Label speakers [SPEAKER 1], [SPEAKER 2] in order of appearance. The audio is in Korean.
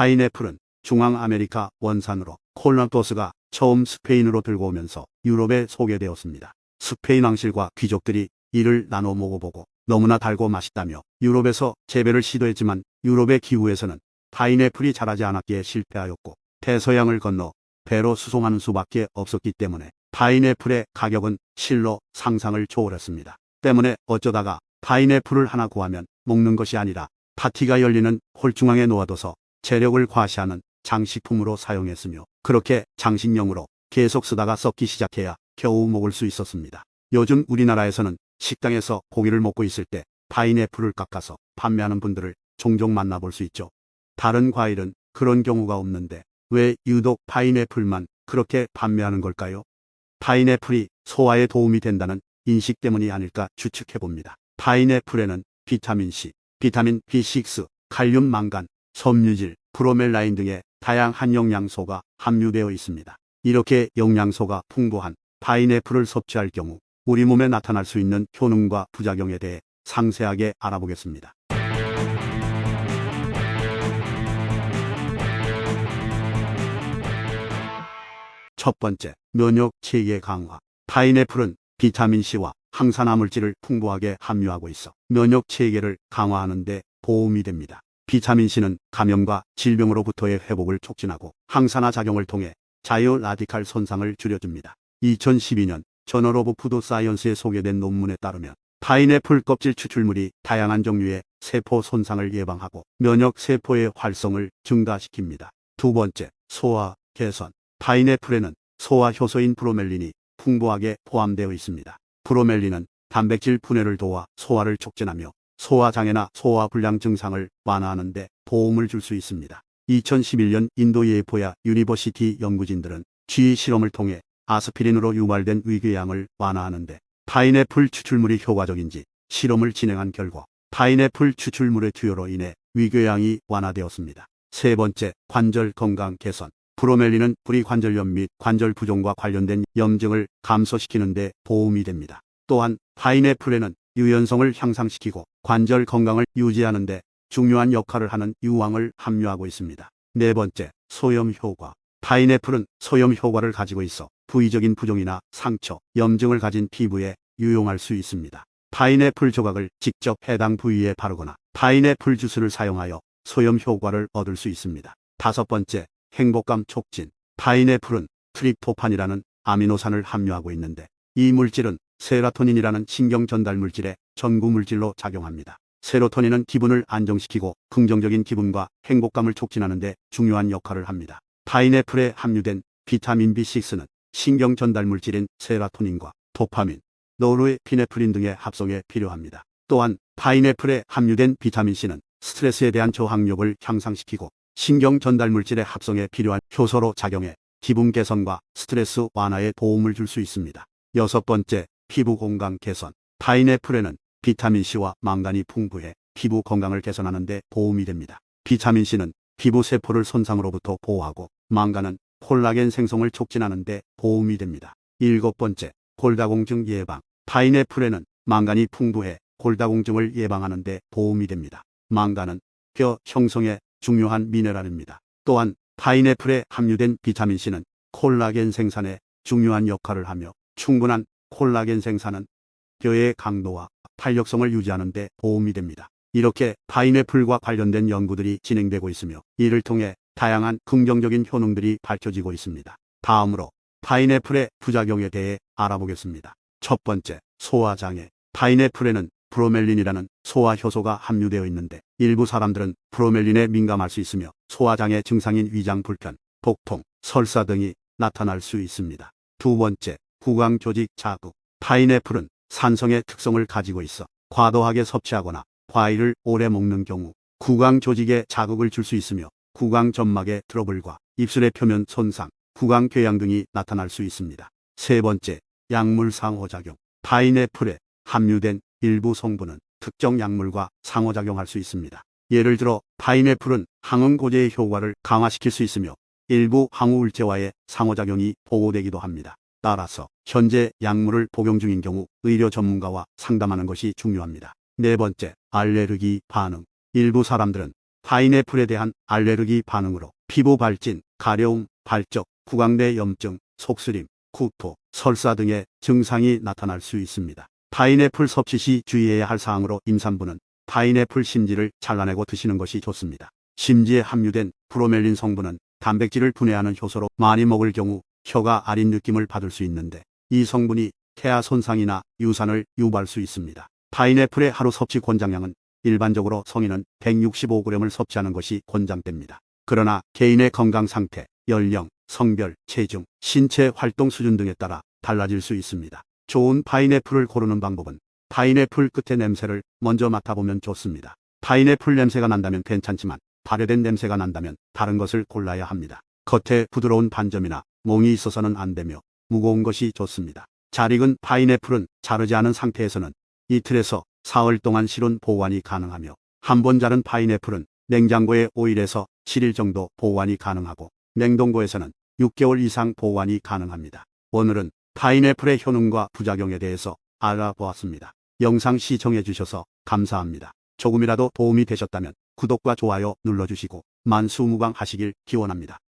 [SPEAKER 1] 파인애플은 중앙아메리카 원산으로 콜럼버스가 처음 스페인으로 들고 오면서 유럽에 소개되었습니다. 스페인 왕실과 귀족들이 이를 나눠 먹어보고 너무나 달고 맛있다며 유럽에서 재배를 시도했지만 유럽의 기후에서는 파인애플이 자라지 않았기에 실패하였고 대서양을 건너 배로 수송하는 수밖에 없었기 때문에 파인애플의 가격은 실로 상상을 초월했습니다. 때문에 어쩌다가 파인애플을 하나 구하면 먹는 것이 아니라 파티가 열리는 홀 중앙에 놓아둬서 재력을 과시하는 장식품으로 사용했으며 그렇게 장식용으로 계속 쓰다가 썩기 시작해야 겨우 먹을 수 있었습니다. 요즘 우리나라에서는 식당에서 고기를 먹고 있을 때 파인애플을 깎아서 판매하는 분들을 종종 만나볼 수 있죠. 다른 과일은 그런 경우가 없는데 왜 유독 파인애플만 그렇게 판매하는 걸까요? 파인애플이 소화에 도움이 된다는 인식 때문이 아닐까 추측해봅니다. 파인애플에는 비타민 C, 비타민 B6, 칼륨, 망간, 섬유질, 브로멜라인 등의 다양한 영양소가 함유되어 있습니다. 이렇게 영양소가 풍부한 파인애플을 섭취할 경우 우리 몸에 나타날 수 있는 효능과 부작용에 대해 상세하게 알아보겠습니다. 첫 번째, 면역 체계 강화. 파인애플은 비타민C와 항산화 물질을 풍부하게 함유하고 있어 면역 체계를 강화하는 데 도움이 됩니다. 비타민C는 감염과 질병으로부터의 회복을 촉진하고 항산화 작용을 통해 자유 라디칼 손상을 줄여줍니다. 2012년 저널 오브 푸드 사이언스에 소개된 논문에 따르면 파인애플 껍질 추출물이 다양한 종류의 세포 손상을 예방하고 면역 세포의 활성을 증가시킵니다. 두 번째, 소화 개선. 파인애플에는 소화 효소인 브로멜린이 풍부하게 포함되어 있습니다. 브로멜린은 단백질 분해를 도와 소화를 촉진하며 소화장애나 소화불량 증상을 완화하는 데 도움을 줄 수 있습니다. 2011년 인도 예포야 유니버시티 연구진들은 쥐 실험을 통해 아스피린으로 유발된 위궤양을 완화하는 데 파인애플 추출물이 효과적인지 실험을 진행한 결과 파인애플 추출물의 투여로 인해 위궤양이 완화되었습니다. 세 번째, 관절 건강 개선. 브로멜린은 부리관절염 및 관절 부종과 관련된 염증을 감소시키는 데 도움이 됩니다. 또한 파인애플에는 유연성을 향상시키고 관절 건강을 유지하는 데 중요한 역할을 하는 유황을 함유하고 있습니다. 네 번째, 소염 효과. 파인애플은 소염 효과를 가지고 있어 부위적인 부종이나 상처, 염증을 가진 피부에 유용할 수 있습니다. 파인애플 조각을 직접 해당 부위에 바르거나 파인애플 주스를 사용하여 소염 효과를 얻을 수 있습니다. 다섯 번째, 행복감 촉진. 파인애플은 트립토판이라는 아미노산을 함유하고 있는데 이 물질은 세라토닌이라는 신경 전달 물질의 전구 물질로 작용합니다. 세로토닌은 기분을 안정시키고 긍정적인 기분과 행복감을 촉진하는 데 중요한 역할을 합니다. 파인애플에 함유된 비타민 B6는 신경 전달 물질인 세라토닌과 도파민, 노르에피네프린 등의 합성에 필요합니다. 또한 파인애플에 함유된 비타민 C는 스트레스에 대한 저항력을 향상시키고 신경 전달 물질의 합성에 필요한 효소로 작용해 기분 개선과 스트레스 완화에 도움을 줄 수 있습니다. 여섯 번째, 피부 건강 개선. 파인애플에는 비타민C와 망간이 풍부해 피부 건강을 개선하는 데 도움이 됩니다. 비타민C는 피부 세포를 손상으로부터 보호하고 망간은 콜라겐 생성을 촉진하는 데 도움이 됩니다. 일곱 번째, 골다공증 예방. 파인애플에는 망간이 풍부해 골다공증을 예방하는 데 도움이 됩니다. 망간은 뼈 형성에 중요한 미네랄입니다. 또한 파인애플에 함유된 비타민C는 콜라겐 생산에 중요한 역할을 하며 충분한 콜라겐 생산은 뼈의 강도와 탄력성을 유지하는 데 도움이 됩니다. 이렇게 파인애플과 관련된 연구들이 진행되고 있으며 이를 통해 다양한 긍정적인 효능들이 밝혀지고 있습니다. 다음으로 파인애플의 부작용에 대해 알아보겠습니다. 첫 번째, 소화장애. 파인애플에는 브로멜린이라는 소화 효소가 함유되어 있는데 일부 사람들은 브로멜린에 민감할 수 있으며 소화장애 증상인 위장 불편, 복통, 설사 등이 나타날 수 있습니다. 두 번째, 구강조직 자극. 파인애플은 산성의 특성을 가지고 있어 과도하게 섭취하거나 과일을 오래 먹는 경우 구강조직에 자극을 줄 수 있으며 구강점막의 트러블과 입술의 표면 손상, 구강궤양 등이 나타날 수 있습니다. 세 번째, 약물 상호작용. 파인애플에 함유된 일부 성분은 특정 약물과 상호작용할 수 있습니다. 예를 들어 파인애플은 항응고제의 효과를 강화시킬 수 있으며 일부 항우울제와의 상호작용이 보고되기도 합니다. 따라서 현재 약물을 복용 중인 경우 의료 전문가와 상담하는 것이 중요합니다. 네 번째, 알레르기 반응. 일부 사람들은 파인애플에 대한 알레르기 반응으로 피부 발진, 가려움, 발적, 구강내 염증, 속쓰림, 구토, 설사 등의 증상이 나타날 수 있습니다. 파인애플 섭취 시 주의해야 할 사항으로 임산부는 파인애플 심지를 잘라내고 드시는 것이 좋습니다. 심지에 함유된 브로멜린 성분은 단백질을 분해하는 효소로 많이 먹을 경우 혀가 아린 느낌을 받을 수 있는데 이 성분이 태아 손상이나 유산을 유발할 수 있습니다. 파인애플의 하루 섭취 권장량은 일반적으로 성인은 165g을 섭취하는 것이 권장됩니다. 그러나 개인의 건강 상태, 연령, 성별, 체중, 신체 활동 수준 등에 따라 달라질 수 있습니다. 좋은 파인애플을 고르는 방법은 파인애플 끝의 냄새를 먼저 맡아보면 좋습니다. 파인애플 냄새가 난다면 괜찮지만 발효된 냄새가 난다면 다른 것을 골라야 합니다. 겉에 부드러운 반점이나 몽이 있어서는 안 되며 무거운 것이 좋습니다. 잘 익은 파인애플은 자르지 않은 상태에서는 이틀에서 사흘 동안 실온 보관이 가능하며 한 번 자른 파인애플은 냉장고에 5일에서 7일 정도 보관이 가능하고 냉동고에서는 6개월 이상 보관이 가능합니다. 오늘은 파인애플의 효능과 부작용에 대해서 알아보았습니다. 영상 시청해 주셔서 감사합니다. 조금이라도 도움이 되셨다면 구독과 좋아요 눌러주시고 만수무강하시길 기원합니다.